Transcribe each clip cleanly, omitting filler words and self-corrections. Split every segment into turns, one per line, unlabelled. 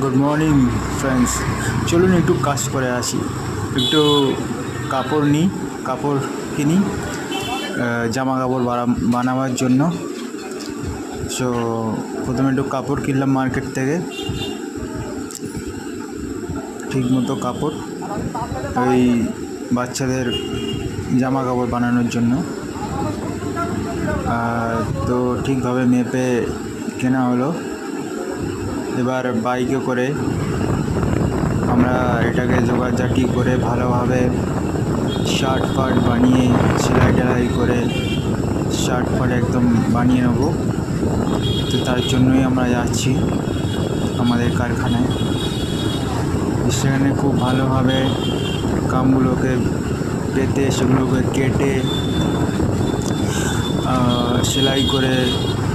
Good morning friends, চলুন একটু কাজ করে আসি। একটু কাপড় নিই, কাপড় কিনি জামা কাপড় বানাবার জন্য। সো প্রথমে একটু কাপড় কিনলাম মার্কেট থেকে, ঠিক মতো কাপড় ওই বাচ্চাদের জামা কাপড় বানানোর জন্য। তো ঠিকভাবে মেপে কেনা হলো। এবার বাইকে করে আমরা এটাকে জোগাড়জাটি করে ভালোভাবে শার্ট ফার্ট বানিয়ে সেলাই টেলাই করে শার্ট ফার্ট একদম বানিয়ে নেব। তো তার জন্যই আমরা যাচ্ছি আমাদের কারখানায়। সেখানে খুব ভালোভাবে কামগুলোকে পেতে সেগুলোকে কেটে সেলাই করে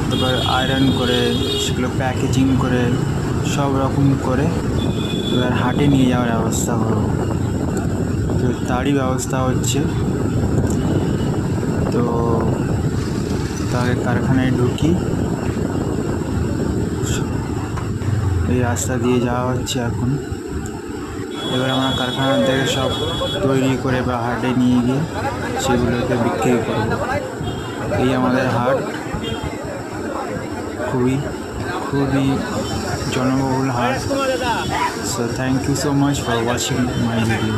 তারপর আয়রন করে সেগুলো প্যাকেজিং করে সব রকম করে এবার হাটে নিয়ে যাওয়ার ব্যবস্থা হলো। তো তারই ব্যবস্থা হচ্ছে। তো তাকে কারখানায় ঢুকি, এই রাস্তা দিয়ে যাওয়া হচ্ছে এখন। এবার আমরা কারখানা থেকে সব তৈরি করে বা হাটে নিয়ে গিয়ে সেগুলোকে বিক্রি করব। এই আমাদের হাট খুবই জনবহুল হাট। So thank you so much for watching my video.